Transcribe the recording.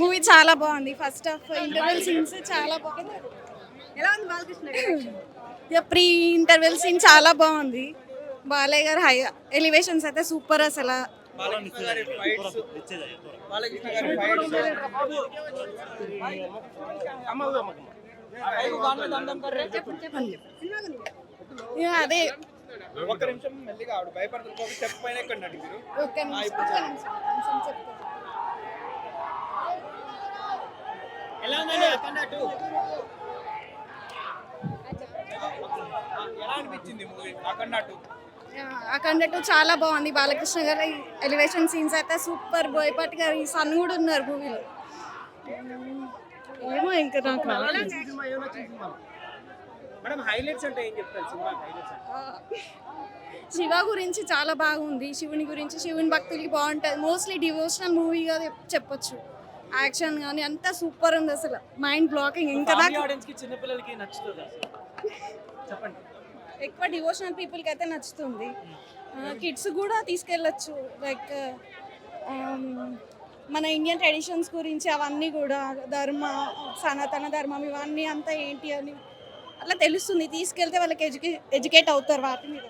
Movie చాలా బాగుంది. First half interval scenes చాలా బాగుంది. ఎలా ఉంది బాలకృష్ణ ప్రీ ఇంటర్వెల్ సీన్ చాలా బాగుంది. బాలయ్య గారు హై ఎలివేషన్స్ అయితే సూపర్ అసలు. బాలకృష్ణ గారి ఫైట్స్ అదే ఒక్క నిమిషం మెల్లిగా ఆవిడ భయపడుతుంది స్టెప్ పైన ఎక్కడ అడిగారు ఒక్క నిమిషం చెప్తాను. ఎలా ఉందండి అఖండ 2 ఎలా అనిపించింది మూవీ అఖండ 2 అఖండ 2 చాలా బాగుంది. బాలకృష్ణ గారి ఎలివేషన్ సీన్స్ అయితే సూపర్. బోయపాటి గారు ఈ సన్ కూడా ఉన్నారు మూవీలో. ఏమో ఇంకా నాకు మేడం హైలైట్స్ అంటే ఏం చెప్తారు సినిమా హైలైట్స్? శివ గురించి చాలా బాగుంది. శివుని గురించి, శివుని భక్తులకి బాగుంటుంది. మోస్ట్లీ డివోషనల్ మూవీగా చెప్పొచ్చు. యాక్షన్ కానీ అంతా సూపర్ ఉంది అసలు. Mind blocking. ఇంకా నాకు ఆడియన్స్ కి చిన్న పిల్లలకి నచ్చుతుంది చెప్పండి. ఎక్కువ డివోషనల్ పీపుల్కి అయితే నచ్చుతుంది. కిడ్స్ కూడా తీసుకెళ్ళచ్చు. లైక్ మన ఇండియన్ ట్రెడిషన్స్ గురించి అవన్నీ కూడా, ధర్మ, సనాతన ధర్మం ఇవన్నీ అంతా ఏంటి అని అట్లా తెలుస్తుంది. తీసుకెళ్తే వాళ్ళకి ఎడ్యుకేట్ అవుతారు వాటి మీద.